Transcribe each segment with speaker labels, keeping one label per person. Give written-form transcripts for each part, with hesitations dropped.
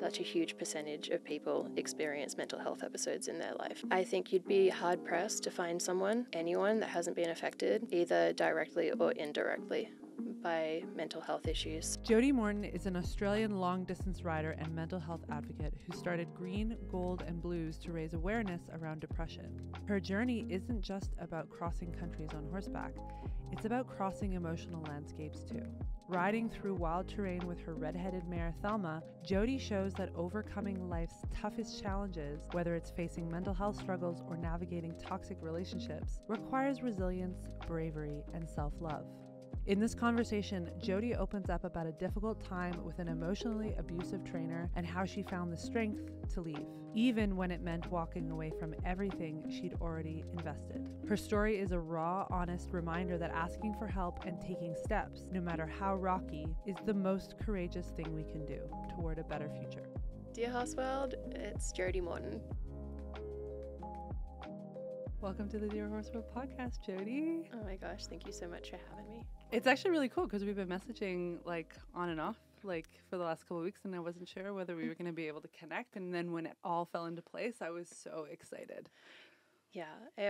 Speaker 1: such a huge percentage of people experience mental health episodes in their life. I think you'd be hard-pressed to find anyone that hasn't been affected, either directly or indirectly, by mental health issues.
Speaker 2: Jodie Morton is an Australian long-distance rider and mental health advocate who started Green, Gold and Blues to raise awareness around depression. Her journey isn't just about crossing countries on horseback, it's about crossing emotional landscapes too. Riding through wild terrain with her red-headed mare Thelma, Jodie shows that overcoming life's toughest challenges, whether it's facing mental health struggles or navigating toxic relationships, requires resilience, bravery, and self-love. In this conversation, Jodie opens up about a difficult time with an emotionally abusive trainer and how she found the strength to leave, even when it meant walking away from everything she'd already invested. Her story is a raw, honest reminder that asking for help and taking steps, no matter how rocky, is the most courageous thing we can do toward a better future.
Speaker 1: Dear Horse World, it's Jodie Morton.
Speaker 2: Welcome to the Dear Horse World podcast, Jodie.
Speaker 1: Oh my gosh, thank you so much for having me.
Speaker 2: It's actually really cool because we've been messaging on and off for the last couple of weeks, and I wasn't sure whether we were going to be able to connect. And then when it all fell into place, I was so excited.
Speaker 1: Yeah, I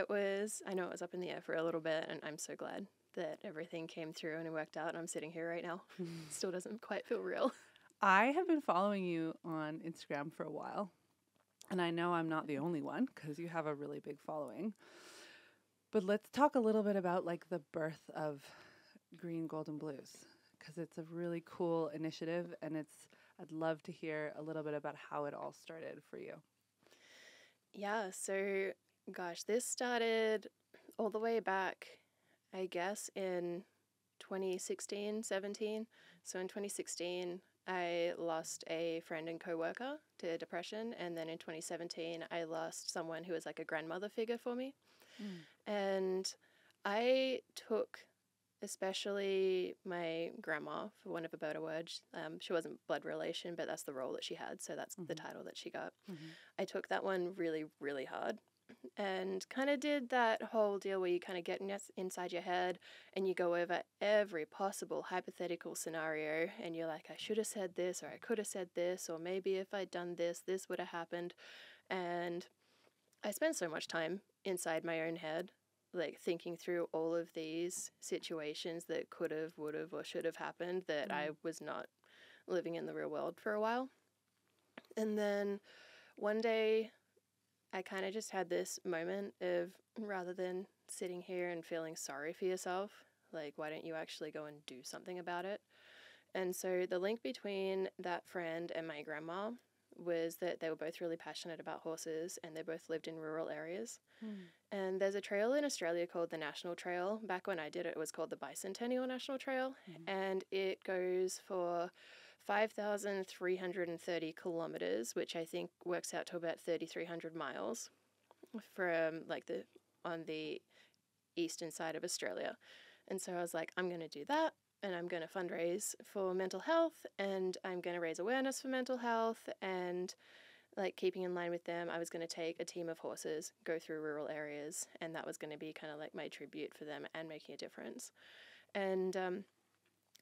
Speaker 1: know it was up in the air for a little bit, and I'm so glad that everything came through and it worked out. And I'm sitting here right now. Still doesn't quite feel real.
Speaker 2: I have been following you on Instagram for a while, and I know I'm not the only one because you have a really big following. But let's talk a little bit about the birth of Green, Gold and Blues, because it's a really cool initiative, and I'd love to hear a little bit about how it all started for you.
Speaker 1: Yeah, so gosh, this started all the way back, I guess, in 2016, 17. So in 2016, I lost a friend and co-worker to depression, and then in 2017, I lost someone who was like a grandmother figure for me. And I took especially my grandma, for want of a better word. She wasn't blood relation, but that's the role that she had, so that's the title that she got. I took that one really, really hard and kind of did that whole deal where you kind of get inside your head and you go over every possible hypothetical scenario, and you're like, I should have said this, or I could have said this, or maybe if I'd done this, this would have happened. And I spent so much time inside my own head, thinking through all of these situations that could have, would have, or should have happened, that I was not living in the real world for a while. And then one day I kind of just had this moment of, rather than sitting here and feeling sorry for yourself, why don't you actually go and do something about it? And so the link between that friend and my grandma was that they were both really passionate about horses, and they both lived in rural areas. And there's a trail in Australia called the National Trail. Back when I did it, it was called the Bicentennial National Trail, and it goes for 5,330 kilometers, which I think works out to about 3,300 miles from on the eastern side of Australia. And so I was like, I'm going to do that, and I'm going to fundraise for mental health, and I'm going to raise awareness for mental health, and keeping in line with them, I was going to take a team of horses, go through rural areas, and that was going to be kind of my tribute for them and making a difference. And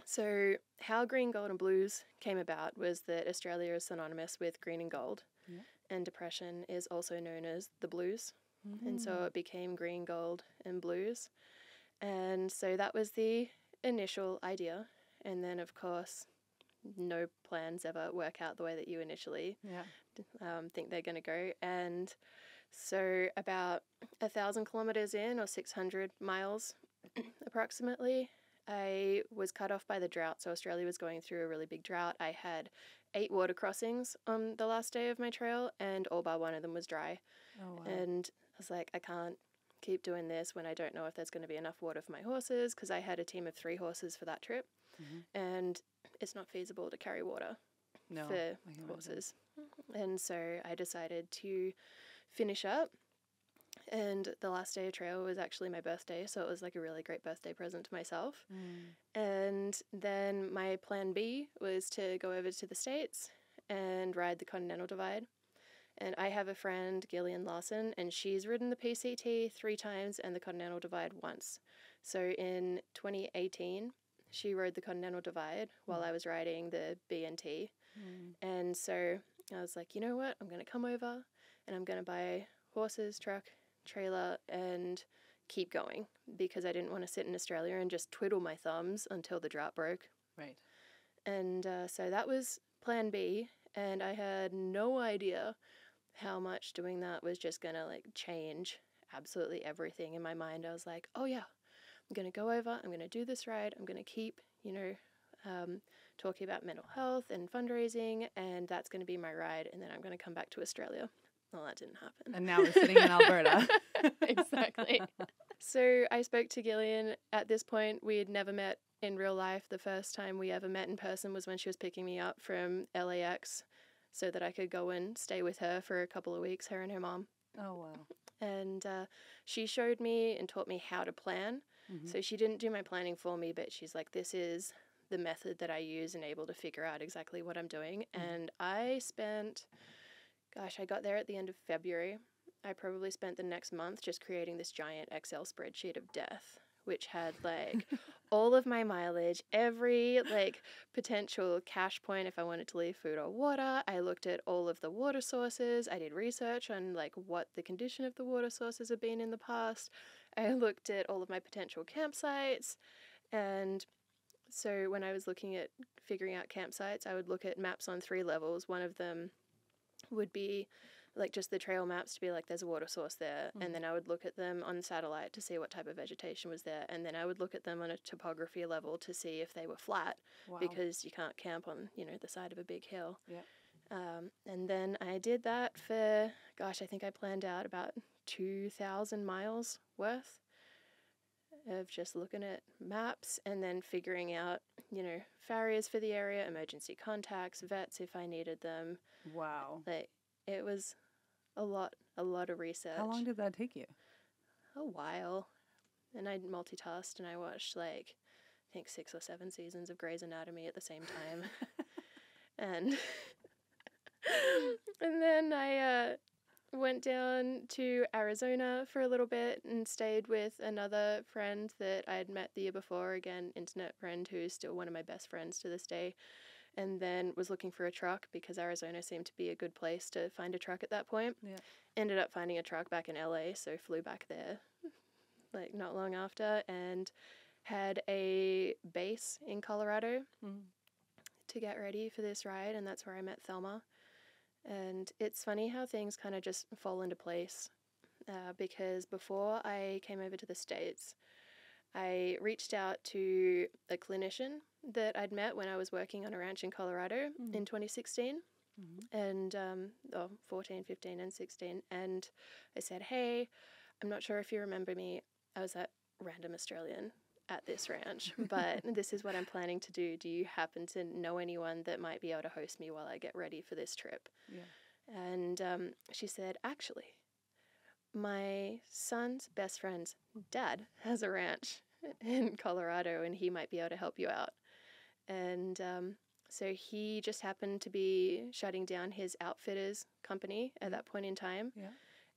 Speaker 1: so how Green, Gold and Blues came about was that Australia is synonymous with green and gold, and depression is also known as the blues. And so it became Green, Gold and Blues. And so that was the initial idea. And then, of course, no plans ever work out the way that you initially think they're going to go. And so about 1,000 kilometers in, or 600 miles approximately, I was cut off by the drought. So Australia was going through a really big drought. I had 8 water crossings on the last day of my trail, and all but one of them was dry.
Speaker 2: Oh, wow.
Speaker 1: And I was like, I can't keep doing this when I don't know if there's going to be enough water for my horses, because I had a team of 3 horses for that trip. And it's not feasible to carry water for horses. And so I decided to finish up, and the last day of trail was actually my birthday, so it was a really great birthday present to myself. And then my plan B was to go over to the States and ride the Continental Divide. And I have a friend, Gillian Larson, and she's ridden the PCT 3 times and the Continental Divide once. So in 2018, she rode the Continental Divide while I was riding the B&T. And so I was like, you know what? I'm going to come over and I'm going to buy horses, truck, trailer, and keep going because I didn't want to sit in Australia and just twiddle my thumbs until the drought broke.
Speaker 2: Right.
Speaker 1: And so that was plan B. And I had no idea how much doing that was just going to like change absolutely everything in my mind. I was like, oh yeah, I'm going to go over, I'm going to do this ride, I'm going to keep, talking about mental health and fundraising, and that's going to be my ride, and then I'm going to come back to Australia. Well, that didn't happen.
Speaker 2: And now we're sitting in Alberta.
Speaker 1: Exactly. So I spoke to Gillian. At this point, we had never met in real life. The first time we ever met in person was when she was picking me up from LAX so that I could go and stay with her for a couple of weeks, her and her mom.
Speaker 2: Oh, wow.
Speaker 1: And she showed me and taught me how to plan.
Speaker 2: Mm-hmm.
Speaker 1: So she didn't do my planning for me, but she's like, this is the method that I use and able to figure out exactly what I'm doing. Mm-hmm. And I spent, I got there at the end of February. I probably spent the next month just creating this giant Excel spreadsheet of death, which had like all of my mileage, every like potential cash point if I wanted to leave food or water. I looked at all of the water sources. I did research on like what the condition of the water sources have been in the past. I looked at all of my potential campsites. And so when I was looking at figuring out campsites, I would look at maps on 3 levels. One of them would be like just the trail maps to be like there's a water source there, and then I would look at them on satellite to see what type of vegetation was there, and then I would look at them on a topography level to see if they were flat. Wow. Because you can't camp on the side of a big hill. Yeah. And then I did that for I think I planned out about 2,000 miles worth of just looking at maps and then figuring out farriers for the area, emergency contacts, vets if I needed them.
Speaker 2: Wow.
Speaker 1: Like it was a lot of research.
Speaker 2: How long did that take you?
Speaker 1: A while. And I multitasked and I watched I think 6 or 7 seasons of Grey's Anatomy at the same time. and then I went down to Arizona for a little bit and stayed with another friend that I had met the year before, again, internet friend who's still one of my best friends to this day. And then was looking for a truck because Arizona seemed to be a good place to find a truck at that point. Yeah. Ended up finding a truck back in LA, so flew back there not long after and had a base in Colorado to get ready for this ride, and that's where I met Thelma. And it's funny how things kind of just fall into place because before I came over to the States, I reached out to a clinician that I'd met when I was working on a ranch in Colorado in 2016 and 14, 15, and 16. And I said, hey, I'm not sure if you remember me. I was at Random Australian at this ranch, but this is what I'm planning to do. Do you happen to know anyone that might be able to host me while I get ready for this trip? Yeah. And she said, actually, my son's best friend's dad has a ranch in Colorado and he might be able to help you out. And so he just happened to be shutting down his outfitters company at that point in time. Yeah.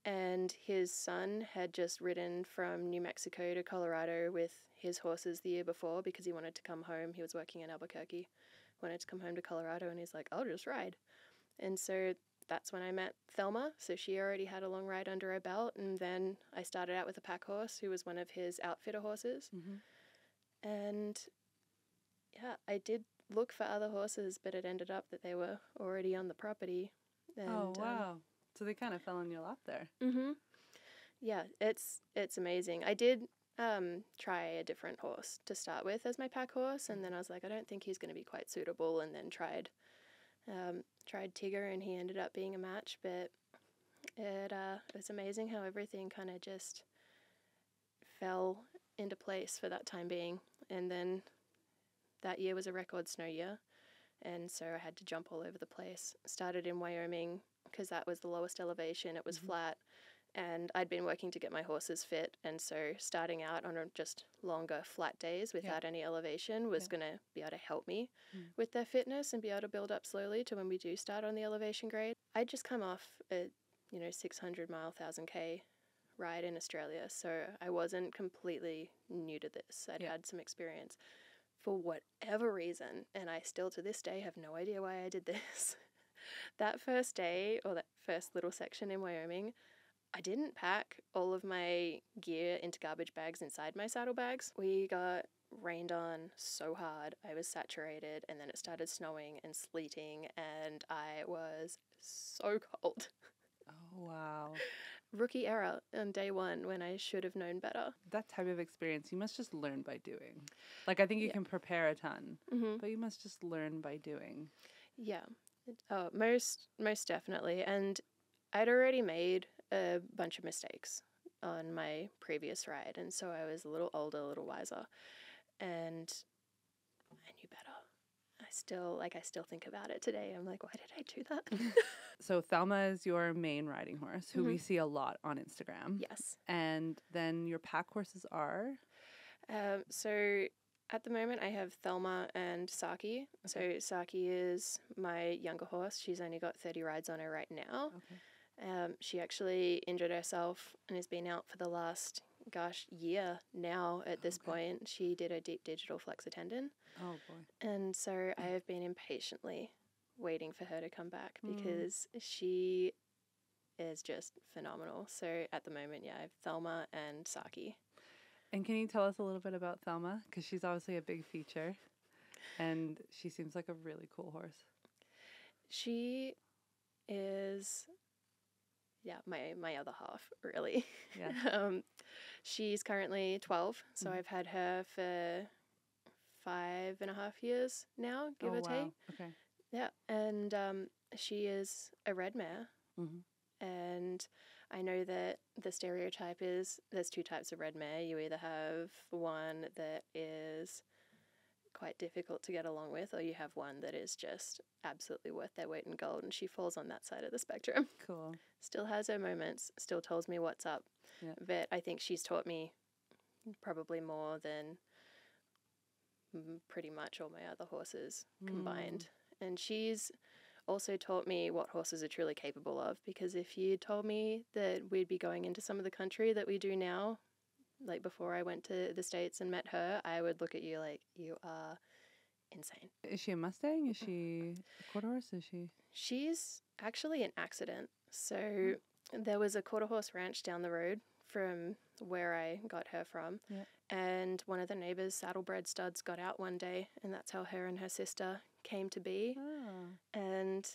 Speaker 1: And his son had just ridden from New Mexico to Colorado with his horses the year before because he wanted to come home. He was working in Albuquerque, wanted to come home to Colorado, and he's like, I'll just ride. And so that's when I met Thelma. So she already had a long ride under her belt. And then I started out with a pack horse who was one of his outfitter horses. Mm-hmm. And yeah, I did look for other horses, but it ended up that they were already on the property. And,
Speaker 2: oh, wow. So they kind of fell in your lap there.
Speaker 1: Mm-hmm. Yeah, it's amazing. I did try a different horse to start with as my pack horse, and then I was like, I don't think he's going to be quite suitable, and then tried Tigger, and he ended up being a match. But it was amazing how everything kind of just fell into place for that time being. And then that year was a record snow year, and so I had to jump all over the place. Started in Wyoming because that was the lowest elevation. It was flat, and I'd been working to get my horses fit, and so starting out on just longer flat days without any elevation was going to be able to help me with their fitness and be able to build up slowly to when we do start on the elevation grade. I'd just come off a 600-mile, 1,000K ride in Australia, so I wasn't completely new to this. I'd had some experience for whatever reason, and I still to this day have no idea why I did this. That first day, or that first little section in Wyoming, I didn't pack all of my gear into garbage bags inside my saddlebags. We got rained on so hard. I was saturated, and then it started snowing and sleeting, and I was so cold.
Speaker 2: Oh, wow.
Speaker 1: Rookie error on day one when I should have known better.
Speaker 2: That type of experience, you must just learn by doing. Like, I think you can prepare a ton, but you must just learn by doing.
Speaker 1: Yeah. Oh, most definitely. And I'd already made a bunch of mistakes on my previous ride, and so I was a little older, a little wiser, and I knew better. I still think about it today. I'm like, why did I do that?
Speaker 2: So Thelma is your main riding horse, who we see a lot on Instagram.
Speaker 1: Yes.
Speaker 2: And then your pack horses are?
Speaker 1: So at the moment I have Thelma and Saki. So Saki is my younger horse. She's only got 30 rides on her right now.
Speaker 2: Okay.
Speaker 1: She actually injured herself and has been out for the last, year now at this point. She did a deep digital flexor tendon.
Speaker 2: Oh, boy.
Speaker 1: And so I have been impatiently waiting for her to come back because she is just phenomenal. So at the moment, I have Thelma and Saki.
Speaker 2: And can you tell us a little bit about Thelma? Because she's obviously a big feature, and she seems like a really cool horse.
Speaker 1: She is, my other half, really.
Speaker 2: Yeah.
Speaker 1: She's currently 12, so I've had her for 5.5 years now, give or take.
Speaker 2: Okay.
Speaker 1: Yeah, and she is a red mare. And I know that the stereotype is there's two types of red mare. You either have one that is quite difficult to get along with, or you have one that is just absolutely worth their weight in gold, and she falls on that side of the spectrum.
Speaker 2: Cool.
Speaker 1: Still has her moments, still tells me what's up.
Speaker 2: Yeah.
Speaker 1: But I think she's taught me probably more than pretty much all my other horses combined. And she's also taught me what horses are truly capable of, because if you told me that we'd be going into some of the country that we do now, like before I went to the States and met her, I would look at you like, you are insane.
Speaker 2: Is she a Mustang? Is she a quarter horse? Is she?
Speaker 1: She's actually an accident. So there was a quarter horse ranch down the road from where I got her from.
Speaker 2: Yeah.
Speaker 1: And one of the neighbors' saddlebred studs got out one day, and that's how her and her sister came to be.
Speaker 2: Oh.
Speaker 1: And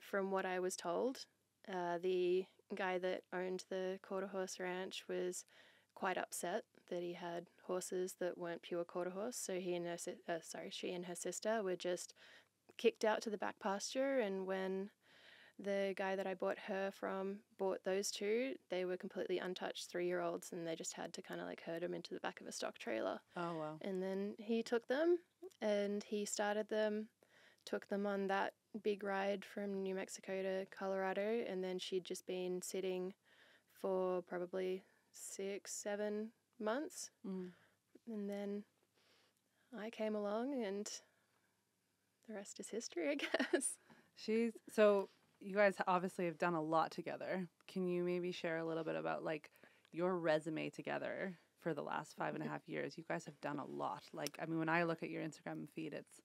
Speaker 1: from what I was told, the guy that owned the quarter horse ranch was quite upset that he had horses that weren't pure quarter horse. So she and her sister were just kicked out to the back pasture. And when the guy that I bought her from bought those two, they were completely untouched 3-year-olds, and they just had to kind of like herd them into the back of a stock trailer.
Speaker 2: Oh, wow.
Speaker 1: And then he took them and he started them, took them on that big ride from New Mexico to Colorado, and then she'd just been sitting for probably 6-7 months. And then I came along, and the rest is history, I guess.
Speaker 2: So you guys obviously have done a lot together. Can you maybe share a little bit about like your resume together for the last 5.5 years? You guys have done a lot. Like, I mean, when I look at your Instagram feed, it's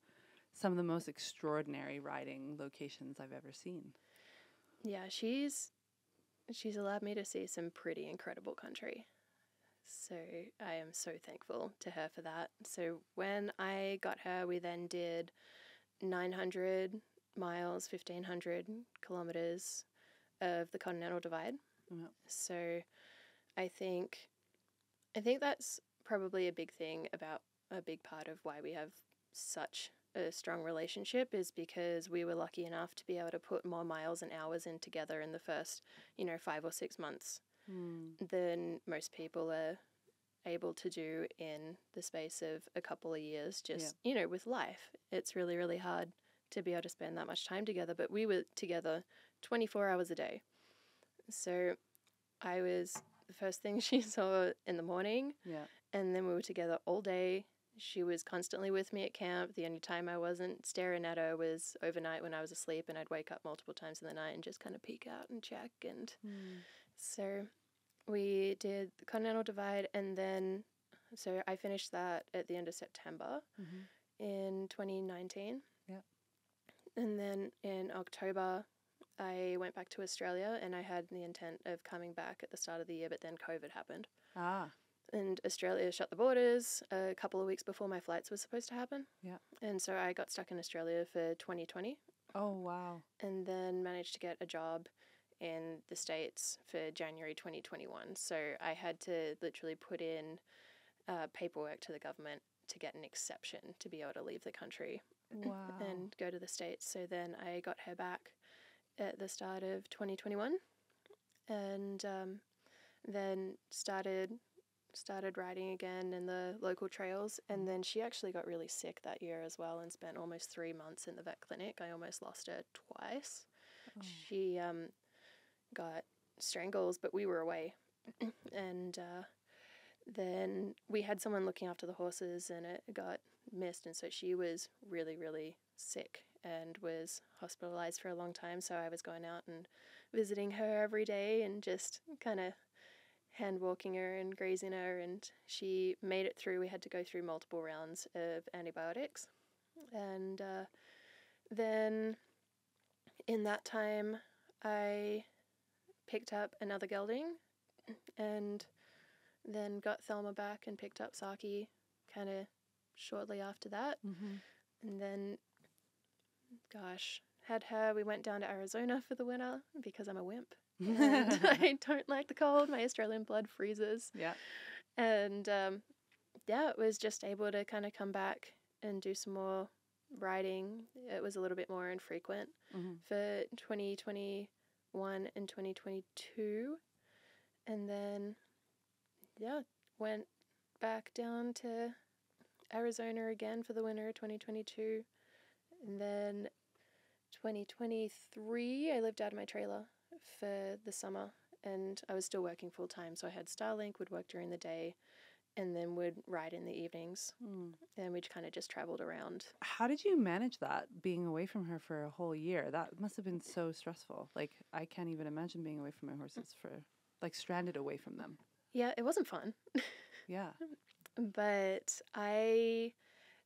Speaker 2: some of the most extraordinary riding locations I've ever seen.
Speaker 1: Yeah, she's allowed me to see some pretty incredible country. So I am so thankful to her for that. So when I got her, we then did 900 miles, 1,500 kilometers of the Continental Divide.
Speaker 2: Yep.
Speaker 1: So I think that's probably a big thing about a big part of why we have such a strong relationship, is because we were lucky enough to be able to put more miles and hours in together in the first, 5 or 6 months than most people are able to do in the space of a couple of years. Just, with life, it's really, really hard to be able to spend that much time together. But we were together 24 hours a day. So I was the first thing she saw in the morning.
Speaker 2: Yeah.
Speaker 1: And then we were together all day. She was constantly with me at camp. The only time I wasn't staring at her was overnight when I was asleep, and I'd wake up multiple times in the night and just kind of peek out and check. And so we did the Continental Divide, and then so I finished that at the end of September in 2019.
Speaker 2: Yeah.
Speaker 1: And then in October, I went back to Australia, and I had the intent of coming back at the start of the year, but then COVID happened.
Speaker 2: Ah,
Speaker 1: And Australia shut the borders a couple of weeks before my flights were supposed to happen.
Speaker 2: yeah.
Speaker 1: And so I got stuck in Australia for 2020,
Speaker 2: Oh, wow.
Speaker 1: and then managed to get a job in the States for January 2021. So I had to literally put in paperwork to the government to get an exception to be able to leave the country
Speaker 2: Wow.
Speaker 1: and go to the States. So then I got her back at the start of 2021, and then started riding again in the local trails. And then she actually got really sick that year as well and spent almost 3 months in the vet clinic. I almost lost her twice.
Speaker 2: Oh.
Speaker 1: She got strangles, but we were away. And then we had someone looking after the horses, and it got missed, and so she was really, really sick and was hospitalized for a long time. So I was going out and visiting her every day and just kind of hand walking her and grazing her, and she made it through. We had to go through multiple rounds of antibiotics, and then in that time I picked up another gelding, and then got Thelma back and picked up Saki kind of shortly after that.
Speaker 2: Mm-hmm.
Speaker 1: And then, gosh, had her, we went down to Arizona for the winter because I'm a wimp. And I don't like the cold. My Australian blood freezes.
Speaker 2: Yeah.
Speaker 1: And it was just able to kind of come back and do some more riding. It was a little bit more infrequent for 2021 and 2022. And then, went back down to Arizona again for the winter of 2022. And then 2023, I lived out of my trailer for the summer, and I was still working full time. So I had Starlink, would work during the day, and then would ride in the evenings. And we kind of just traveled around.
Speaker 2: How did you manage that, being away from her for a whole year? That must have been so stressful. Like, I can't even imagine being away from my horses for, like, stranded away from them.
Speaker 1: Yeah, it wasn't fun.
Speaker 2: Yeah.
Speaker 1: But I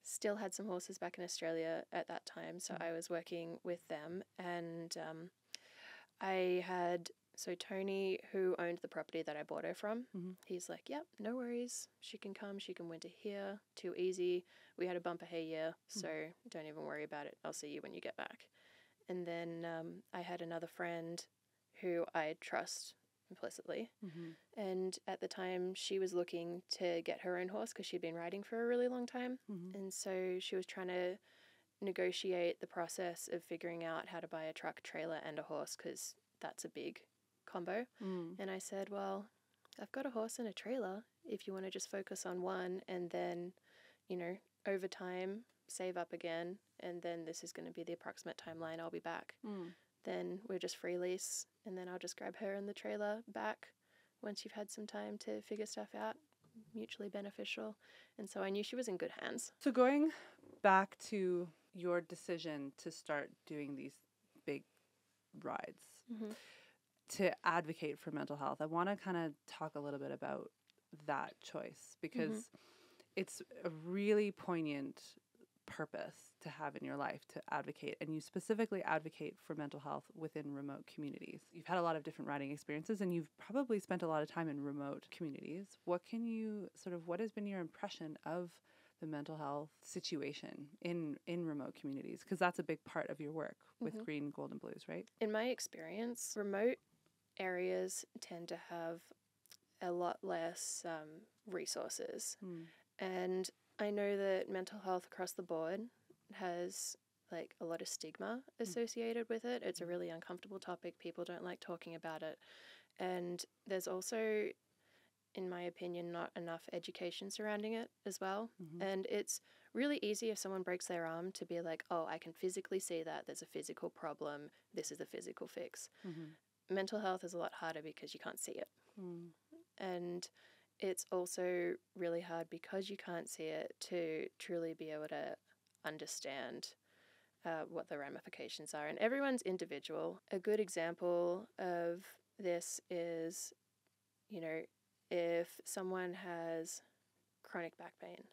Speaker 1: still had some horses back in Australia at that time, so I was working with them, and I had, so Tony, who owned the property that I bought her from, he's like, yep, no worries, she can come, she can winter here, too easy, we had a bumper hay year, so don't even worry about it, I'll see you when you get back. And then I had another friend who I trust implicitly, and at the time she was looking to get her own horse because she'd been riding for a really long time, and so she was trying to negotiate the process of figuring out how to buy a truck, trailer, and a horse, because that's a big combo. And I said, well, I've got a horse and a trailer if you want to just focus on one, and then, over time save up again, and then this is going to be the approximate timeline I'll be back. Then we're just free lease, and then I'll just grab her and the trailer back once you've had some time to figure stuff out, mutually beneficial. And so I knew she was in good hands.
Speaker 2: So going back to your decision to start doing these big rides, to advocate for mental health, I want to kind of talk a little bit about that choice, because it's a really poignant purpose to have in your life, to advocate, and you specifically advocate for mental health within remote communities. You've had a lot of different riding experiences, and you've probably spent a lot of time in remote communities. What has been your impression of the mental health situation in remote communities? Because that's a big part of your work with Green, Gold, and Blues, right?
Speaker 1: In my experience, remote areas tend to have a lot less resources. And I know that mental health across the board has like a lot of stigma associated with it. It's a really uncomfortable topic. People don't like talking about it. And there's also, in my opinion, not enough education surrounding it as well. And it's really easy if someone breaks their arm to be like, oh, I can physically see that. There's a physical problem. This is a physical fix. Mental health is a lot harder because you can't see it. And it's also really hard because you can't see it to truly be able to understand what the ramifications are. And everyone's individual. A good example of this is, if someone has chronic back pain,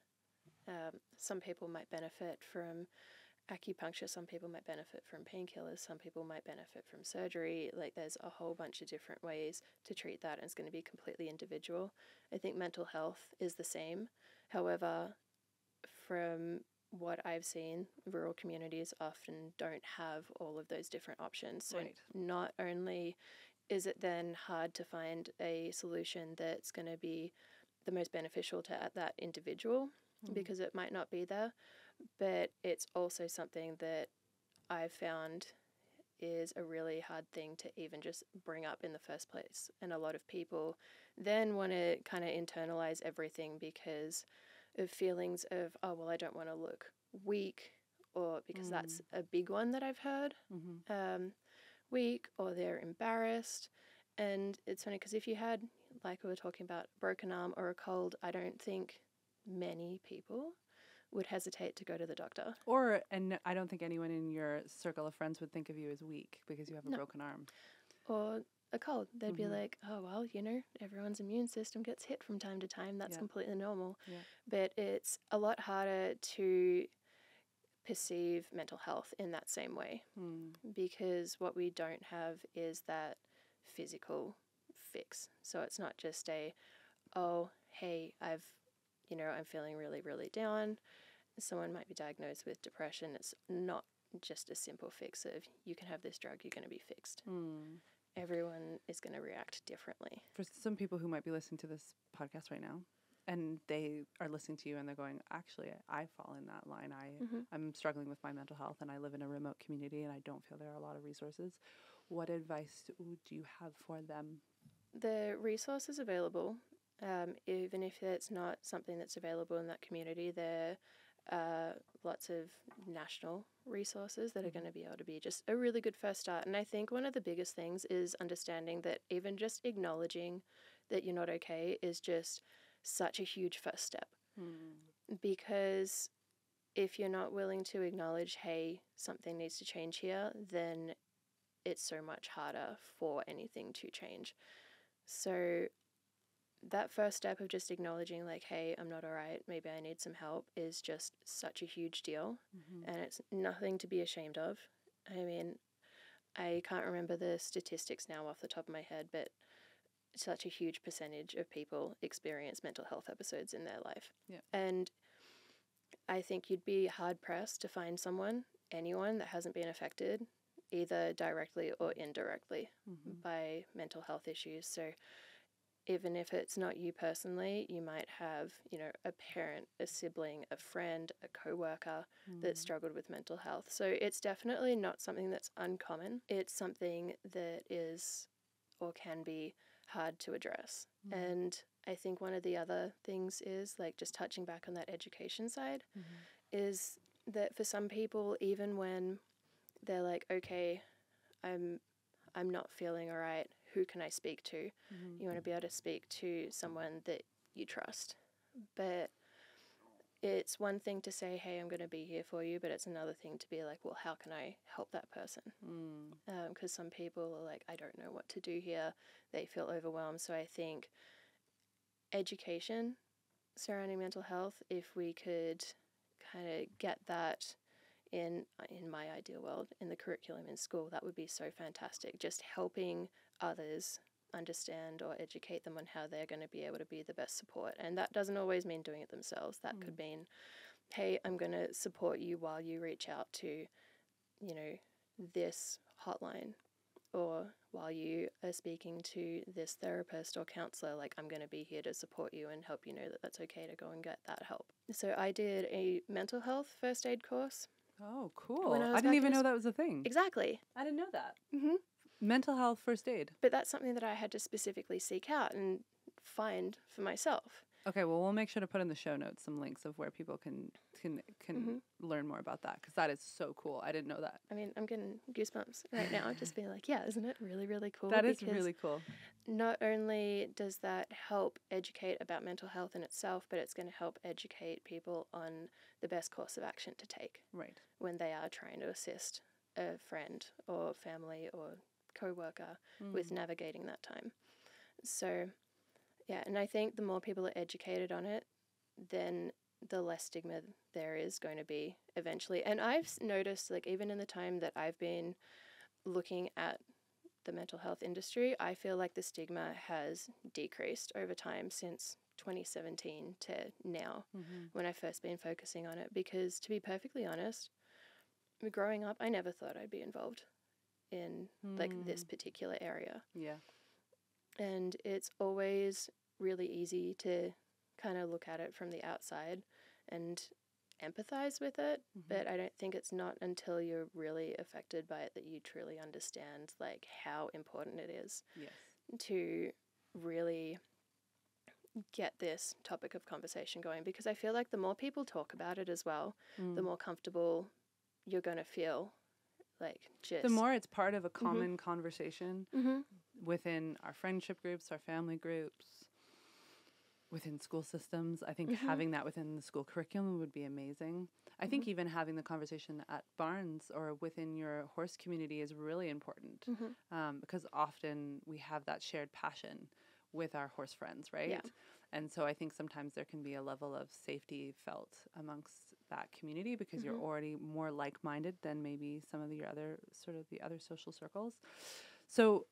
Speaker 1: some people might benefit from acupuncture, some people might benefit from painkillers, some people might benefit from surgery. Like there's a whole bunch of different ways to treat that, and it's going to be completely individual. I think mental health is the same. However, from what I've seen, rural communities often don't have all of those different options. So not only is it then hard to find a solution that's going to be the most beneficial to that individual because it might not be there, but it's also something that I've found is a really hard thing to even just bring up in the first place. And a lot of people then want to kind of internalize everything because of feelings of, oh, well, I don't want to look weak, or because that's a big one that I've heard, weak, or they're embarrassed. And it's funny because if you had, like we were talking about, a broken arm or a cold, I don't think many people would hesitate to go to the doctor.
Speaker 2: And I don't think anyone in your circle of friends would think of you as weak because you have a broken arm.
Speaker 1: Or a cold. They'd be like, oh, well, everyone's immune system gets hit from time to time. That's completely normal. Yeah. But it's a lot harder to perceive mental health in that same way because what we don't have is that physical fix. So it's not just oh, hey, I'm feeling really, really down. Someone might be diagnosed with depression. It's not just a simple fix of you can have this drug, you're going to be fixed. Everyone is going to react differently.
Speaker 2: For some people who might be listening to this podcast right now and they are listening to you and they're going, actually, I fall in that line. I'm struggling with my mental health and I live in a remote community and I don't feel there are a lot of resources. What advice do you have for them?
Speaker 1: The resources available, even if it's not something that's available in that community, there are lots of national resources that are going to be able to be just a really good first start. And I think one of the biggest things is understanding that even just acknowledging that you're not okay is just such a huge first step. Because if you're not willing to acknowledge, hey, something needs to change here, then it's so much harder for anything to change. So that first step of just acknowledging like, hey, I'm not all right, maybe I need some help, is just such a huge deal. And it's nothing to be ashamed of. I mean, I can't remember the statistics now off the top of my head, but such a huge percentage of people experience mental health episodes in their life. And I think you'd be hard-pressed to find anyone that hasn't been affected either directly or indirectly by mental health issues. So even if it's not you personally, you might have, a parent, a sibling, a friend, a coworker that struggled with mental health. So it's definitely not something that's uncommon. It's something that is or can be hard to address. And I think one of the other things is, like, just touching back on that education side, is that for some people, even when they're like, okay, I'm not feeling all right, who can I speak to? You want to be able to speak to someone that you trust. But it's one thing to say, hey, I'm going to be here for you, but it's another thing to be like, well, how can I help that person? Because some people are like, I don't know what to do here. They feel overwhelmed. So I think education surrounding mental health, if we could kind of get that in my ideal world, in the curriculum in school, that would be so fantastic. Just helping others understand or educate them on how they're going to be able to be the best support. And that doesn't always mean doing it themselves. That could mean, hey, I'm going to support you while you reach out to, this hotline, or while you are speaking to this therapist or counselor, like, I'm going to be here to support you and help you know that that's okay to go and get that help. So I did a mental health first aid course.
Speaker 2: Oh, cool. I didn't even know that was a thing.
Speaker 1: Exactly.
Speaker 2: I didn't know that. Mental health first aid.
Speaker 1: But that's something that I had to specifically seek out and find for myself.
Speaker 2: Okay, well, we'll make sure to put in the show notes some links of where people can learn more about that, because that is so cool. I didn't know that.
Speaker 1: I mean, I'm getting goosebumps right now, just being like, yeah, isn't it really, really cool?
Speaker 2: That is really cool.
Speaker 1: Not only does that help educate about mental health in itself, but it's going to help educate people on the best course of action to take when they are trying to assist a friend or family or co-worker with navigating that time. So, yeah, and I think the more people are educated on it, then the less stigma there is going to be eventually. And I've noticed, like, even in the time that I've been looking at the mental health industry, I feel like the stigma has decreased over time since 2017 to now, when I first been focusing on it. Because to be perfectly honest, growing up, I never thought I'd be involved in like this particular area.
Speaker 2: Yeah.
Speaker 1: And it's always really easy to kind of look at it from the outside and empathize with it, but I don't think it's not until you're really affected by it that you truly understand like how important it is to really get this topic of conversation going, because I feel like the more people talk about it as well, the more comfortable you're going to feel. Like, just
Speaker 2: the more it's part of a common conversation within our friendship groups, our family groups, within school systems. I think having that within the school curriculum would be amazing. I think even having the conversation at barns or within your horse community is really important, because often we have that shared passion with our horse friends, right?
Speaker 1: Yeah.
Speaker 2: And so I think sometimes there can be a level of safety felt amongst that community because you're already more like-minded than maybe some of the other social circles. So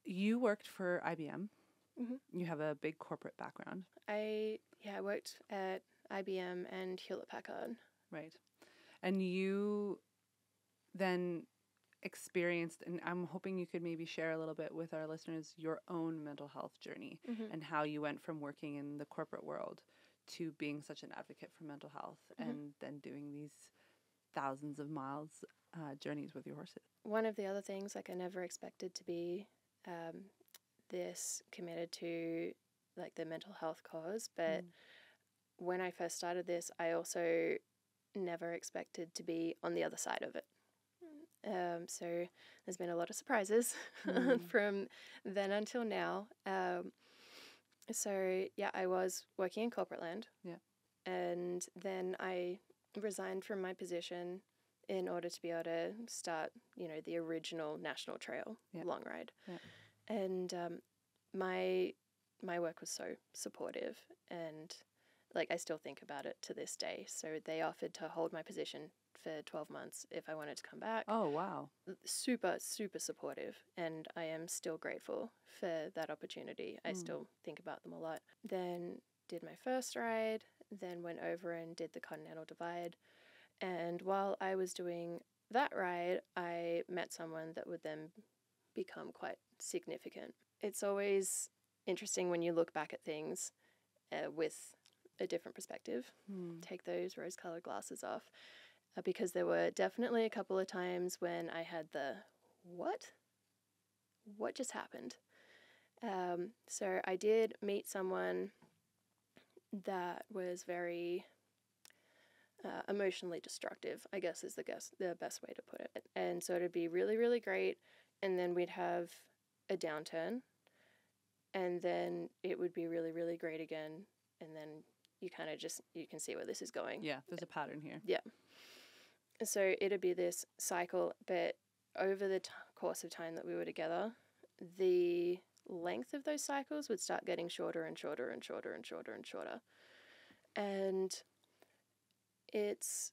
Speaker 2: you worked for IBM. You have a big corporate background.
Speaker 1: I worked at IBM and Hewlett-Packard.
Speaker 2: Right. And you then experienced, and I'm hoping you could maybe share a little bit with our listeners, your own mental health journey and how you went from working in the corporate world to being such an advocate for mental health and then doing these thousands of miles journeys with your horses.
Speaker 1: One of the other things, like, I never expected to be this committed to like the mental health cause, but when I first started this, I also never expected to be on the other side of it. So there's been a lot of surprises from then until now. So yeah, I was working in corporate land. Yeah. And then I resigned from my position in order to be able to start, the original National Trail long ride. Yeah. And my work was so supportive, and like I still think about it to this day. So they offered to hold my position for 12 months if I wanted to come back.
Speaker 2: Oh, wow.
Speaker 1: Super, super supportive, and I am still grateful for that opportunity. I still think about them a lot. Then did my first ride, then went over and did the Continental Divide. And while I was doing that ride, I met someone that would then become quite significant. It's always interesting when you look back at things with a different perspective. Take those rose-colored glasses off, because there were definitely a couple of times when I had the, what just happened? So I did meet someone that was very emotionally destructive, I guess is the best way to put it. And so it'd be really, really great, and then we'd have a downturn, and then it would be really, really great again, and then you kind of you can see where this is going.
Speaker 2: Yeah, there's a pattern here.
Speaker 1: Yeah. So it'd be this cycle, but over the course of time that we were together, the length of those cycles would start getting shorter and shorter and shorter and shorter and shorter. And it's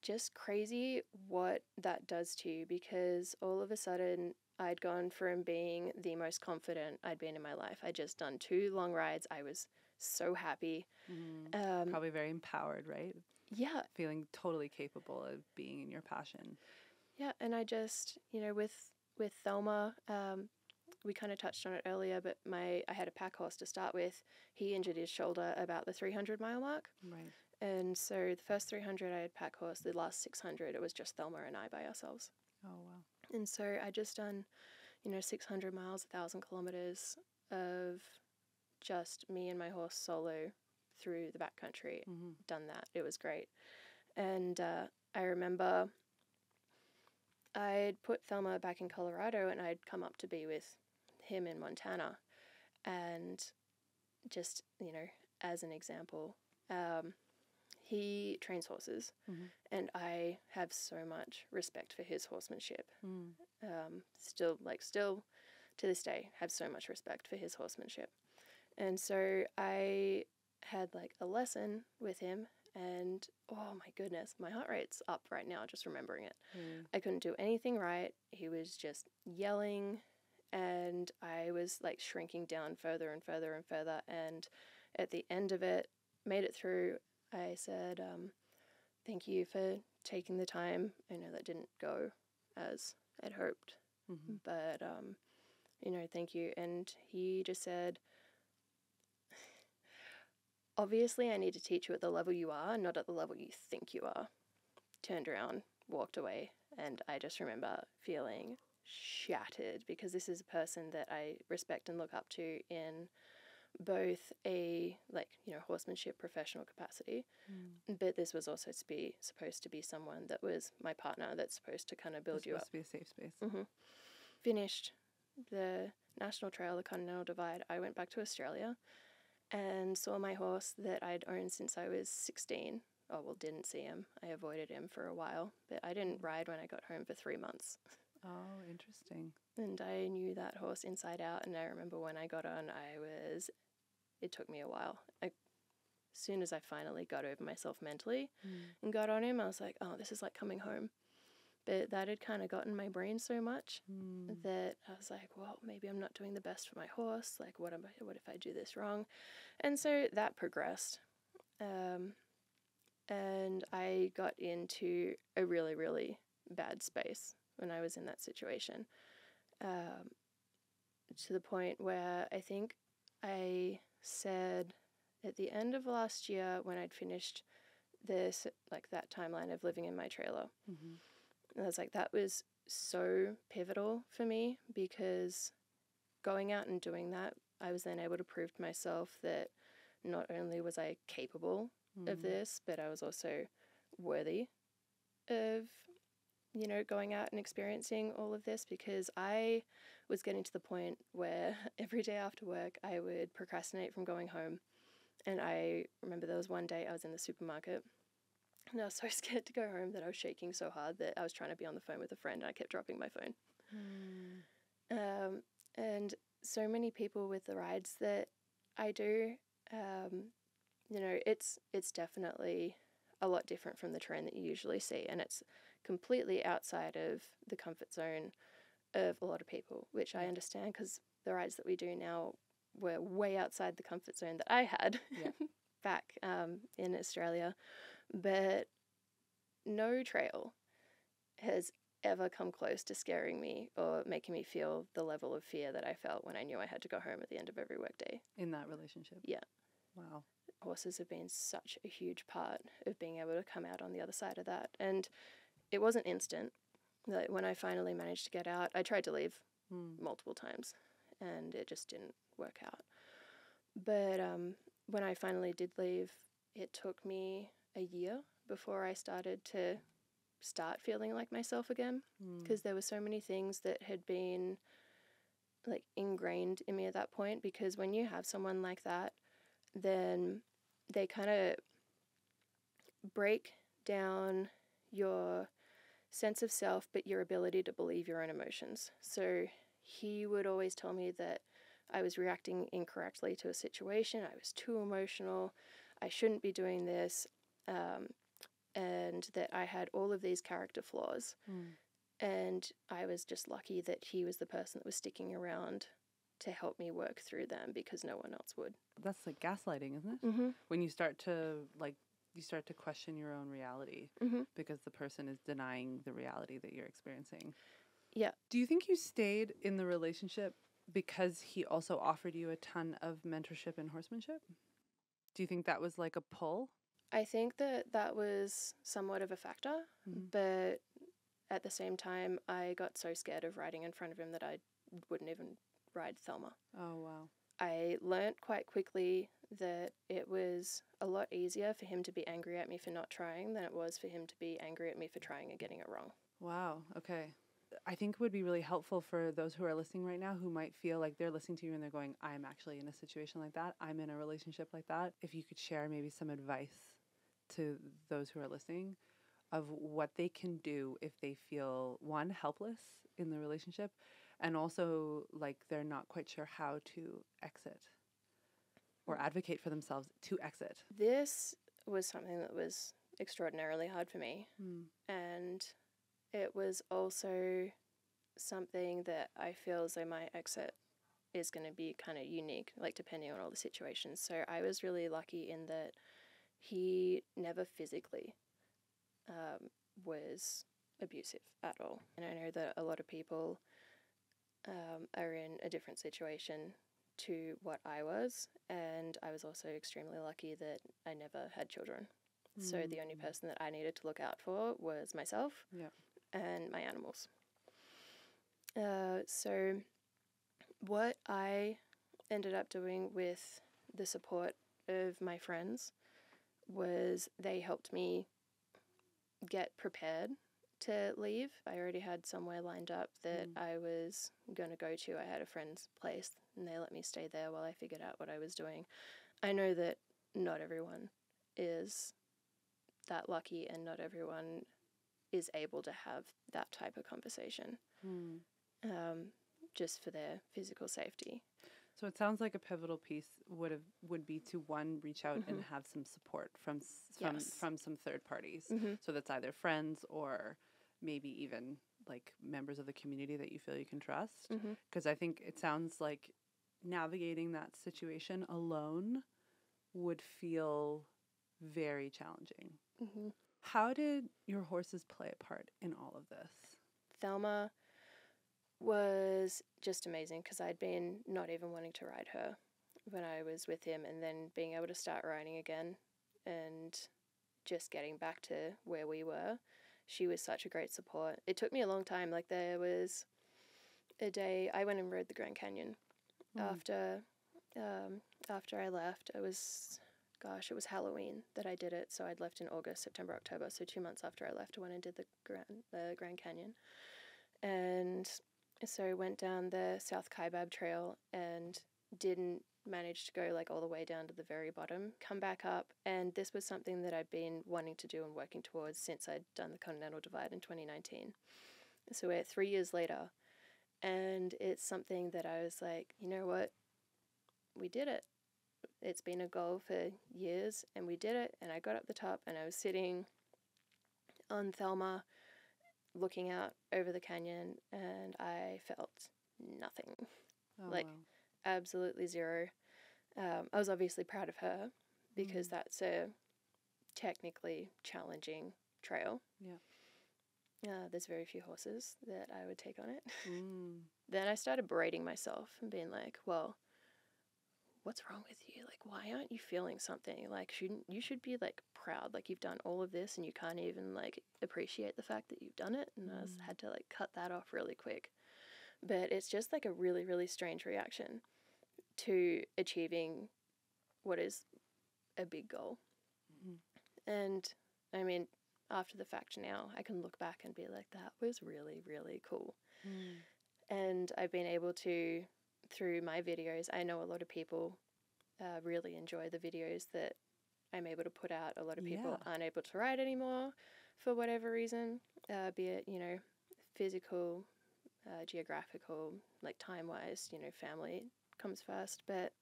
Speaker 1: just crazy what that does to you, because all of a sudden I'd gone from being the most confident I'd been in my life. I'd just done 2 long rides. I was so happy.
Speaker 2: Probably very empowered, right?
Speaker 1: Yeah.
Speaker 2: Feeling totally capable of being in your passion.
Speaker 1: Yeah, and I just, with Thelma, we kind of touched on it earlier, but I had a pack horse to start with. He injured his shoulder about the 300-mile mark. Right. And so the first 300 I had pack horse, the last 600 it was just Thelma and I by ourselves.
Speaker 2: Oh, wow.
Speaker 1: And so I just done, 600 miles, 1,000 kilometers of just me and my horse solo through the backcountry. Done that. It was great. And I remember I'd put Thelma back in Colorado, and I'd come up to be with him in Montana. And just, as an example, he trains horses, and I have so much respect for his horsemanship. Still to this day, have so much respect for his horsemanship. And so I had like a lesson with him, and oh my goodness, my heart rate's up right now just remembering it. I couldn't do anything right. He was just yelling, and I was like shrinking down further and further and further. And at the end of it, made it through. I said, thank you for taking the time. I know that didn't go as I'd hoped, but, thank you. And he just said, obviously I need to teach you at the level you are, not at the level you think you are. Turned around, walked away, and I just remember feeling shattered, because this is a person that I respect and look up to in both a horsemanship professional capacity, but this was also supposed to be someone that was my partner, that's supposed to kind of build you up.
Speaker 2: Supposed to be a safe space.
Speaker 1: Finished the National Trail, the Continental Divide. I went back to Australia and saw my horse that I'd owned since I was 16. Oh, well, didn't see him. I avoided him for a while, but I didn't ride when I got home for 3 months.
Speaker 2: Oh, interesting.
Speaker 1: And I knew that horse inside out, and I remember when I got on, it took me a while. As soon as I finally got over myself mentally and got on him, I was like, oh, this is like coming home. But that had kind of gotten my brain so much that I was like, well, maybe I'm not doing the best for my horse. Like, what if I do this wrong? And so that progressed. And I got into a really, really bad space when I was in that situation, to the point where I think I said at the end of last year, when I'd finished this, like that timeline of living in my trailer, I was like, that was so pivotal for me, because going out and doing that, I was then able to prove to myself that not only was I capable of this, but I was also worthy of, going out and experiencing all of this, because I was getting to the point where every day after work I would procrastinate from going home. And I remember there was one day I was in the supermarket and I was so scared to go home that I was shaking so hard that I was trying to be on the phone with a friend and I kept dropping my phone. And so many people with the rides that I do, it's definitely a lot different from the terrain that you usually see, and it's completely outside of the comfort zone of a lot of people, which I understand, because the rides that we do now were way outside the comfort zone that I had back in Australia. But no trail has ever come close to scaring me or making me feel the level of fear that I felt when I knew I had to go home at the end of every workday.
Speaker 2: In that relationship?
Speaker 1: Yeah.
Speaker 2: Wow.
Speaker 1: Horses have been such a huge part of being able to come out on the other side of that. And it wasn't instant. Like, when I finally managed to get out, I tried to leave multiple times and it just didn't work out. But when I finally did leave, it took me a year before I started to start feeling like myself again, because there were so many things that had been like ingrained in me at that point. Because when you have someone like that, then they kind of break down your sense of self, but your ability to believe your own emotions. So he would always tell me that I was reacting incorrectly to a situation. I was too emotional. I shouldn't be doing this. And that I had all of these character flaws. And I was just lucky that he was the person that was sticking around to help me work through them, because no one else would.
Speaker 2: That's like gaslighting, isn't it? When you start to question your own reality because the person is denying the reality that you're experiencing.
Speaker 1: Yeah.
Speaker 2: Do you think you stayed in the relationship because he also offered you a ton of mentorship and horsemanship? Do you think that was like a pull?
Speaker 1: I think that was somewhat of a factor, but at the same time, I got so scared of riding in front of him that I wouldn't even ride Thelma.
Speaker 2: Oh, wow.
Speaker 1: I learnt quite quickly that it was a lot easier for him to be angry at me for not trying than it was for him to be angry at me for trying and getting it wrong.
Speaker 2: Wow. Okay. I think it would be really helpful for those who are listening right now who might feel like they're listening to you and they're going, I'm actually in a situation like that. I'm in a relationship like that. If you could share maybe some advice to those who are listening of what they can do if they feel, one, helpless in the relationship, and also like they're not quite sure how to exit. or advocate for themselves to exit?
Speaker 1: This was something that was extraordinarily hard for me.
Speaker 2: Mm.
Speaker 1: And it was also something that I feel as though my exit is going to be kind of unique, like depending on all the situations. So I was really lucky in that he never physically was abusive at all. And I know that a lot of people are in a different situation to what I was, and I was also extremely lucky that I never had children. So the only person that I needed to look out for was myself and my animals. So what I ended up doing with the support of my friends was they helped me get prepared to leave. I already had somewhere lined up that I was going to go to. I had a friend's place and they let me stay there while I figured out what I was doing. I know that not everyone is that lucky and not everyone is able to have that type of conversation just for their physical safety.
Speaker 2: So it sounds like a pivotal piece would be to, one, reach out and have some support from some third parties. So that's either friends or maybe even like members of the community that you feel you can trust. Because I think it sounds like navigating that situation alone would feel very challenging. How did your horses play a part in all of this?
Speaker 1: Thelma was just amazing because I'd been not even wanting to ride her when I was with him, and then being able to start riding again and just getting back to where we were. She was such a great support. It took me a long time. Like, there was a day I went and rode the Grand Canyon after I left. It was Halloween that I did it. So I'd left in August, September, October. So 2 months after I left, I went and did the Grand Canyon. And so I went down the South Kaibab Trail and didn't manage to go like all the way down to the very bottom, come back up. And this was something that I'd been wanting to do and working towards since I'd done the Continental Divide in 2019. So we're 3 years later, and it's something that I was like, you know what? We did it. It's been a goal for years, and we did it. And I got up the top, and I was sitting on Thelma, looking out over the canyon, and I felt nothing. Absolutely zero. I was obviously proud of her because that's a technically challenging trail. There's very few horses that I would take on it. Then I started berating myself and being like, well, what's wrong with you? Like, why aren't you feeling something? Like, you should be like proud. Like, you've done all of this and you can't even like appreciate the fact that you've done it. And I had to like cut that off really quick. But it's just like a really, really strange reaction to achieving what is a big goal. And I mean, after the fact now, I can look back and be like, that was really, really cool. And I've been able to, through my videos, I know a lot of people really enjoy the videos that I'm able to put out. A lot of people aren't able to ride anymore for whatever reason, be it, physical, geographical, like time-wise, family comes first. But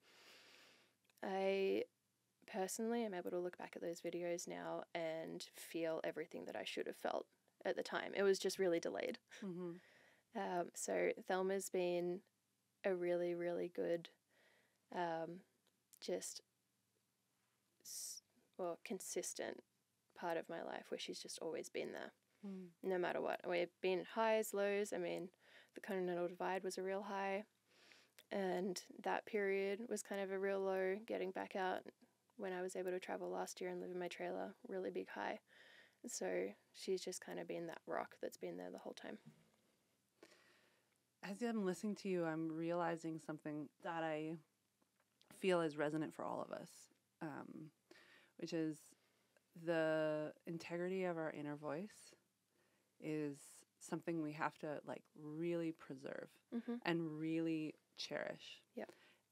Speaker 1: I personally am able to look back at those videos now and feel everything that I should have felt at the time. It was just really delayed. So Thelma's been a really, really good, consistent part of my life where she's just always been there, no matter what. We've been highs, lows. I mean, the Continental Divide was a real high, and that period was kind of a real low. Getting back out when I was able to travel last year and live in my trailer, really big high. So she's just kind of been that rock that's been there the whole time.
Speaker 2: As I'm listening to you, I'm realizing something that I feel is resonant for all of us, which is the integrity of our inner voice is something we have to like really preserve and really cherish.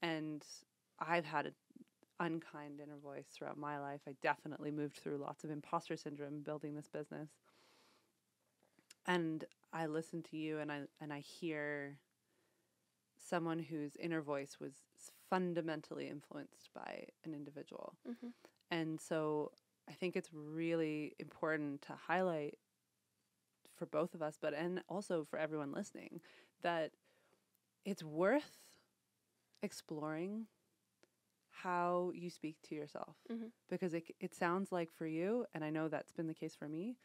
Speaker 2: And I've had an unkind inner voice throughout my life. I definitely moved through lots of imposter syndrome building this business. And I listen to you and I hear someone whose inner voice was fundamentally influenced by an individual.
Speaker 1: Mm-hmm.
Speaker 2: And so I think it's really important to highlight for both of us, and also for everyone listening, that it's worth exploring how you speak to yourself.
Speaker 1: Mm-hmm.
Speaker 2: Because it sounds like for you, and I know that's been the case for me,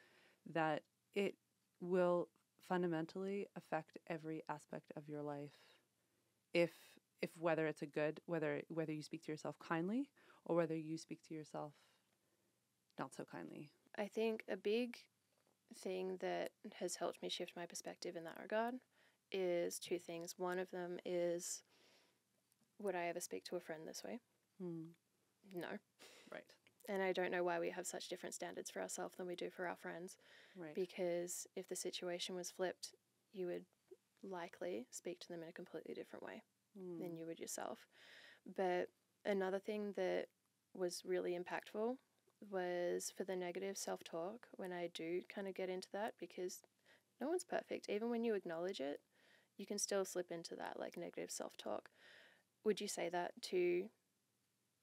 Speaker 2: that it will fundamentally affect every aspect of your life. If whether it's a good, whether you speak to yourself kindly or whether you speak to yourself not so kindly.
Speaker 1: I think a big thing that has helped me shift my perspective in that regard is two things. One of them is, would I ever speak to a friend this way? No.
Speaker 2: Right.
Speaker 1: And I don't know why we have such different standards for ourselves than we do for our friends.
Speaker 2: Right.
Speaker 1: Because if the situation was flipped, you would likely speak to them in a completely different way than you would yourself. But another thing that was really impactful was for the negative self-talk, when I do kind of get into that, because no one's perfect. Even when you acknowledge it, you can still slip into that, like, negative self-talk. Would you say that to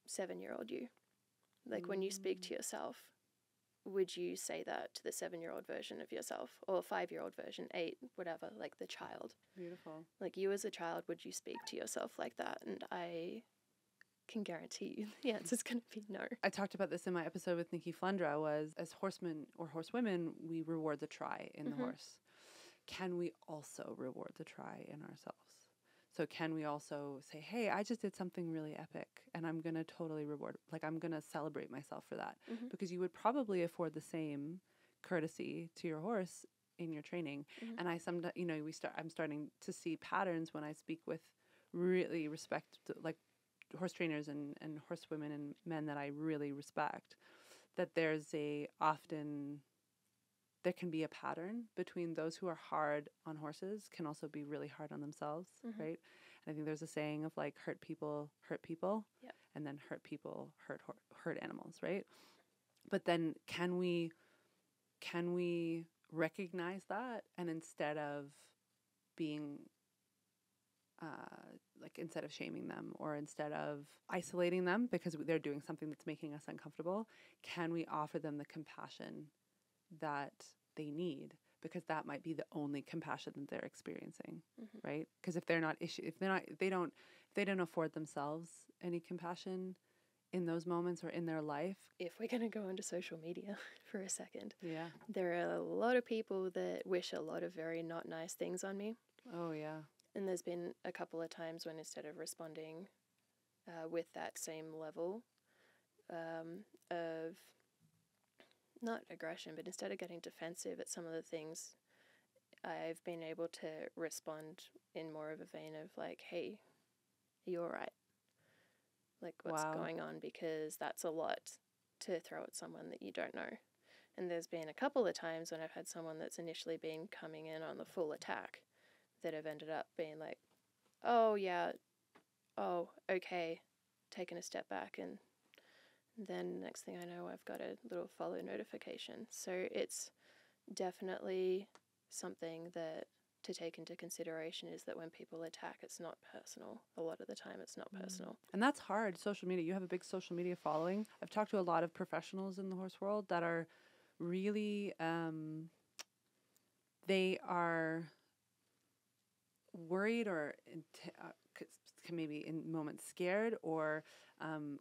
Speaker 1: 7-year-old you? Like, when you speak to yourself, would you say that to the 7-year-old version of yourself, or 5-year-old version, 8, whatever, like the child?
Speaker 2: Beautiful.
Speaker 1: Like, you as a child, would you speak to yourself like that? And I can guarantee you the answer's going to be no.
Speaker 2: I talked about this in my episode with Nikki Flundra, was as horsemen or horsewomen, we reward the try in the horse. Can we also reward the try in ourselves? So can we also say, hey, I just did something really epic and I'm going to totally reward, like I'm going to celebrate myself for that. Because you would probably afford the same courtesy to your horse in your training. And I'm starting to see patterns when I speak with really horse trainers and horsewomen and men that I really respect, that there can be a pattern between those who are hard on horses can also be really hard on themselves, right? And I think there's a saying of like, hurt people,
Speaker 1: Yep.
Speaker 2: and then hurt people, hurt animals, right? But then can we recognize that, and instead of being instead of shaming them or instead of isolating them because they're doing something that's making us uncomfortable, can we offer them the compassion that they need? Because that might be the only compassion that they're experiencing, right? Because if they don't afford themselves any compassion in those moments or in their life.
Speaker 1: If we're going to go onto social media for a second,
Speaker 2: Yeah,
Speaker 1: there are a lot of people that wish a lot of very not nice things on me.
Speaker 2: Oh yeah.
Speaker 1: And there's been a couple of times when, instead of responding with that same level of not aggression, but instead of getting defensive at some of the things, I've been able to respond in more of a vein of like, hey, are you all right? Like, what's going on? Because that's a lot to throw at someone that you don't know. And there's been a couple of times when I've had someone that's initially been coming in on the full attack that have ended up being like, oh, yeah, oh, okay, taking a step back, and then next thing I know, I've got a little follow notification. So it's definitely something that to take into consideration, is that when people attack, it's not personal. A lot of the time it's not personal.
Speaker 2: And that's hard. Social media, you have a big social media following. I've talked to a lot of professionals in the horse world that are really, they are worried or maybe in moments scared or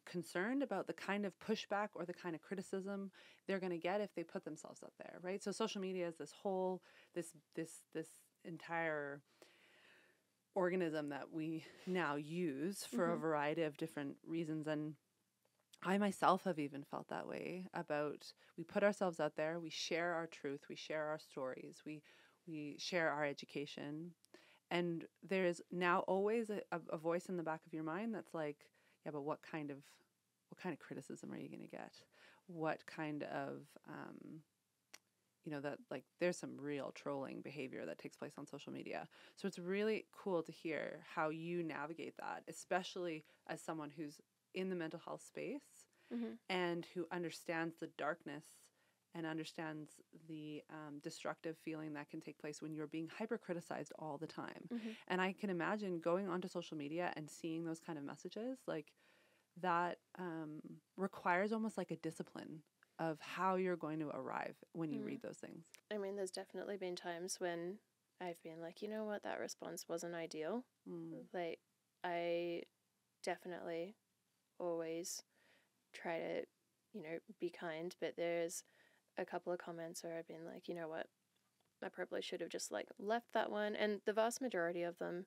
Speaker 2: concerned about the kind of pushback or the kind of criticism they're going to get if they put themselves up there, right? So social media is this entire organism that we now use for a variety of different reasons. And I myself have even felt that way about, we put ourselves out there, we share our truth, we share our stories, we share our education. And there's now always a voice in the back of your mind that's like, yeah, but what kind of criticism are you going to get? What kind of, that, like, there's some real trolling behavior that takes place on social media. So it's really cool to hear how you navigate that, especially as someone who's in the mental health space and who understands the darkness and understands the destructive feeling that can take place when you're being hyper criticized all the time. And I can imagine going onto social media and seeing those kind of messages, like that requires almost like a discipline of how you're going to arrive when you read those things.
Speaker 1: I mean, there's definitely been times when I've been like, you know what, that response wasn't ideal. Like, I definitely always try to, you know, be kind, but there's a couple of comments where I've been like, you know what, I probably should have just like left that one. And the vast majority of them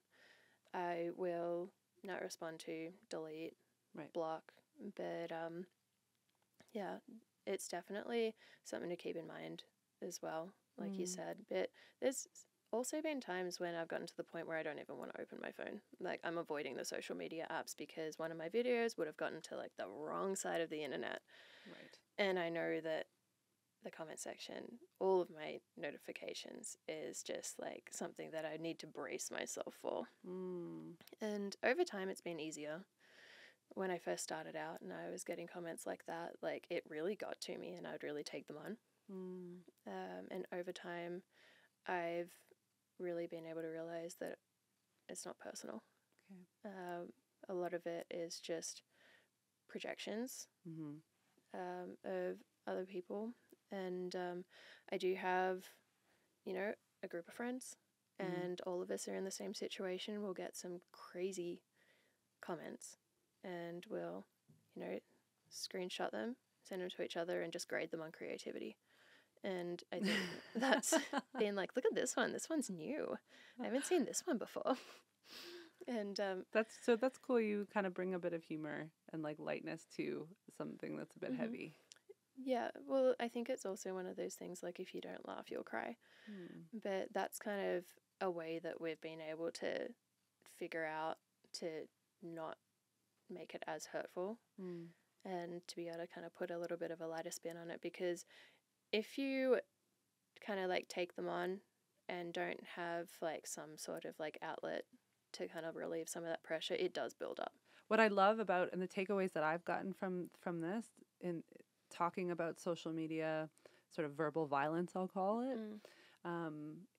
Speaker 1: I will not respond to, delete, block. But yeah, it's definitely something to keep in mind as well, like you said. But there's also been times when I've gotten to the point where I don't even want to open my phone. Like, I'm avoiding the social media apps because one of my videos would have gotten to like the wrong side of the internet. And I know that the comment section, all of my notifications is just like something that I need to brace myself for. And over time, it's been easier. When I first started out and I was getting comments like that, like, it really got to me and I would really take them on. And over time, I've really been able to realize that it's not personal. A lot of it is just projections of other people. And I do have, you know, a group of friends, and all of us are in the same situation. We'll get some crazy comments, and we'll, you know, screenshot them, send them to each other, and just grade them on creativity. And I think that's being like, look at this one. This one's new. I haven't seen this one before. And
Speaker 2: that's cool. You kind of bring a bit of humor and like lightness to something that's a bit heavy.
Speaker 1: Yeah, well, I think it's also one of those things like, if you don't laugh, you'll cry. But that's kind of a way that we've been able to figure out to not make it as hurtful and to be able to kind of put a little bit of a lighter spin on it. Because if you kind of like take them on and don't have like some sort of like outlet to kind of relieve some of that pressure, it does build up.
Speaker 2: What I love about, and the takeaways that I've gotten from this in talking about social media, sort of verbal violence, I'll call it,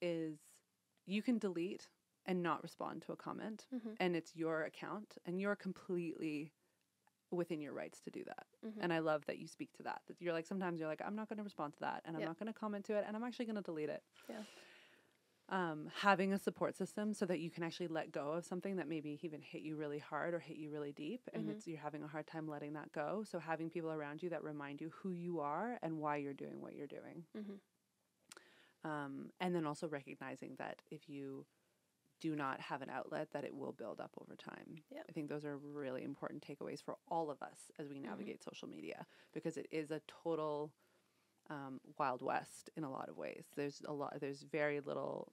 Speaker 2: is you can delete and not respond to a comment, and it's your account, and you're completely within your rights to do that. And I love that you speak to that. That you're like, sometimes you're like, I'm not going to respond to that, and I'm not going to comment to it, and I'm actually going to delete it. Having a support system so that you can actually let go of something that maybe even hit you really hard or hit you really deep, and you're having a hard time letting that go. So having people around you that remind you who you are and why you're doing what you're doing. And then also recognizing that if you do not have an outlet, that it will build up over time. I think those are really important takeaways for all of us as we navigate social media, because it is a total Wild West in a lot of ways. There's very little,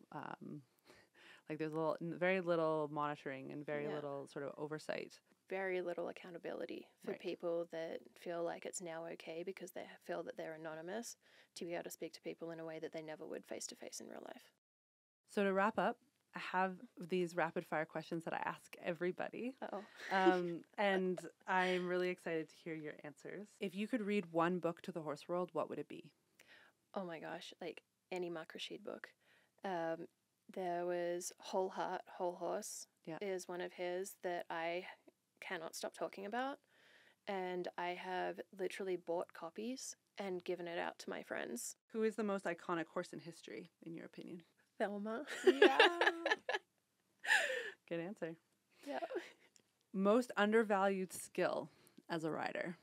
Speaker 2: very little monitoring and very little sort of oversight.
Speaker 1: Very little accountability for people that feel like it's now okay because they feel that they're anonymous to be able to speak to people in a way that they never would face to face in real life.
Speaker 2: So to wrap up, I have these rapid fire questions that I ask everybody. And I'm really excited to hear your answers. If you could read one book to the horse world, what would it be?
Speaker 1: Oh my gosh, like any Mark Rashid book. There was Whole Heart, Whole Horse is one of his that I cannot stop talking about. And I have literally bought copies and given it out to my friends.
Speaker 2: Who is the most iconic horse in history, in your opinion?
Speaker 1: Velma.
Speaker 2: Yeah. Good answer.
Speaker 1: Yeah.
Speaker 2: Most undervalued skill as a rider?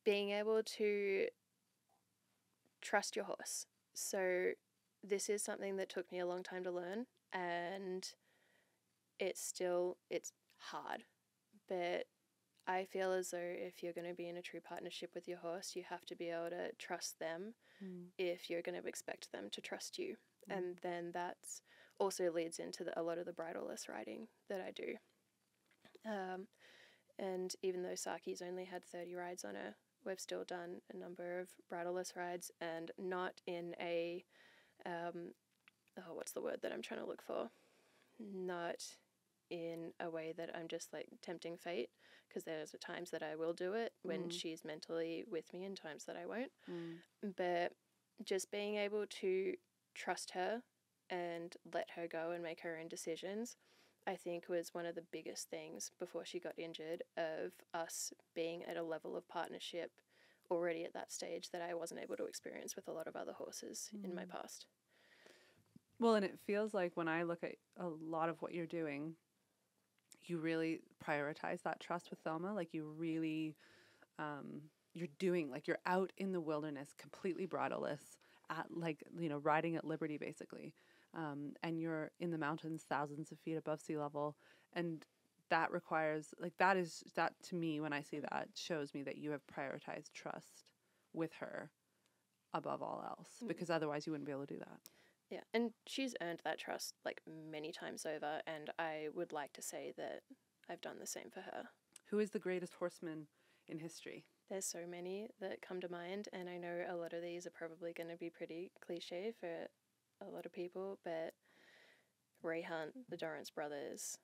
Speaker 1: Being able to trust your horse. So this is something that took me a long time to learn, and it's hard. But I feel as though if you're going to be in a true partnership with your horse, you have to be able to trust them if you're going to expect them to trust you. And then that's also leads into a lot of the bridleless riding that I do. And even though Saki's only had 30 rides on her, we've still done a number of bridleless rides, and not in a, what's the word that I'm trying to look for? Not in a way that I'm just like tempting fate, because there's times that I will do it when she's mentally with me and times that I won't. But just being able to trust her and let her go and make her own decisions, I think was one of the biggest things before she got injured, of us being at a level of partnership already at that stage that I wasn't able to experience with a lot of other horses in my past.
Speaker 2: Well, and it feels like when I look at a lot of what you're doing, you really prioritize that trust with Thelma. Like you really, you're doing, like you're out in the wilderness, completely bridleless, at like, you know, riding at liberty basically. And you're in the mountains, thousands of feet above sea level. And that requires, like, that to me, when I see that, shows me that you have prioritized trust with her above all else, because otherwise you wouldn't be able to do that.
Speaker 1: Yeah, and she's earned that trust like many times over, and I would like to say that I've done the same for her.
Speaker 2: Who is the greatest horseman in history?
Speaker 1: There's so many that come to mind, and I know a lot of these are probably going to be pretty cliche for a lot of people, but Ray Hunt, the Dorrance brothers,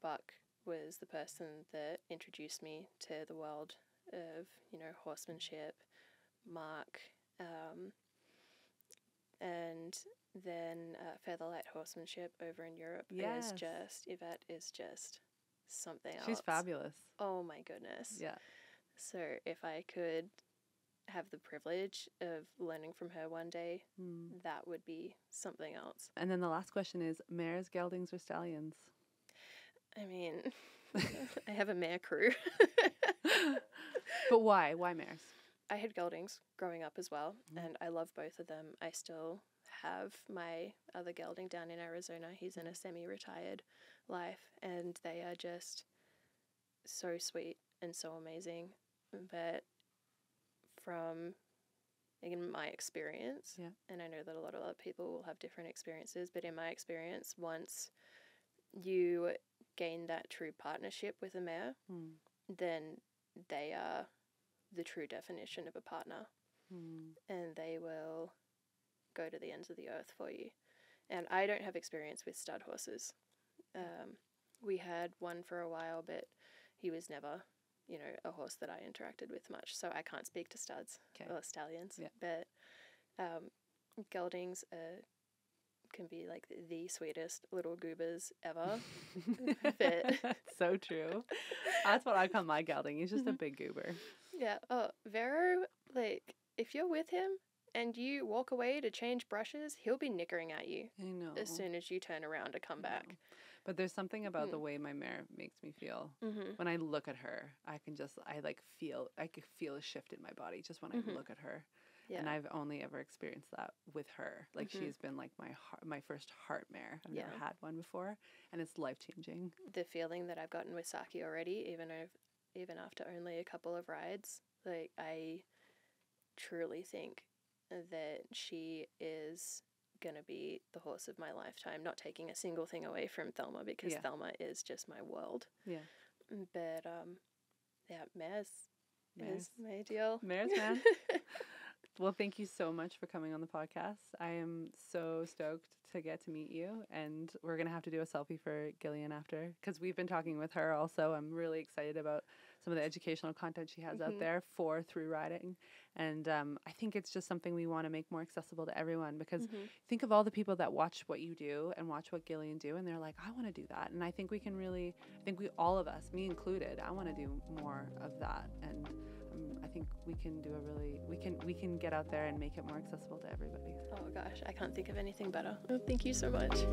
Speaker 1: Buck was the person that introduced me to the world of, you know, horsemanship. Mark, and then Featherlight Horsemanship over in Europe is just, Yvette is just something else.
Speaker 2: She's fabulous.
Speaker 1: Oh my goodness.
Speaker 2: Yeah.
Speaker 1: So if I could have the privilege of learning from her one day, that would be something else.
Speaker 2: And then the last question is, mares, geldings, or stallions?
Speaker 1: I mean, I have a mare crew.
Speaker 2: But why? Why mares?
Speaker 1: I had geldings growing up as well, and I love both of them. I still have my other gelding down in Arizona. He's in a semi-retired life, and they are just so sweet and so amazing. But from, in my experience, and I know that a lot of other people will have different experiences, but in my experience, once you gain that true partnership with a mare, then they are the true definition of a partner, and they will go to the ends of the earth for you. And I don't have experience with stud horses. We had one for a while, but he was never, you know, a horse that I interacted with much, so I can't speak to studs or stallions. But geldings can be like the sweetest little goobers ever. But
Speaker 2: so true. That's what I call my gelding. He's just a big goober.
Speaker 1: Yeah. Oh, Vero, like, if you're with him and you walk away to change brushes, he'll be nickering at you.
Speaker 2: I know.
Speaker 1: As soon as you turn around to come back.
Speaker 2: But there's something about the way my mare makes me feel. When I look at her, I can feel a shift in my body just when I look at her. Yeah. And I've only ever experienced that with her. Like she's been like my first heart mare. I've never had one before, and it's life-changing.
Speaker 1: The feeling that I've gotten with Saki already, even after only a couple of rides, like I truly think that she is gonna be the horse of my lifetime, not taking a single thing away from Thelma, because Thelma is just my world. Yeah. But mares is my deal.
Speaker 2: Mares, man. Well, thank you so much for coming on the podcast. I am so stoked to get to meet you, and we're going to have to do a selfie for Gillian after, because we've been talking with her also. I'm really excited about some of the educational content she has out there through riding, and I think it's just something we want to make more accessible to everyone, because think of all the people that watch what you do and watch what Gillian do, and they're like, I want to do that. And I think we all of us, me included, I want to do more of that, and I think we can do we can get out there and make it more accessible to everybody.
Speaker 1: Oh gosh, I can't think of anything better. Thank you so much.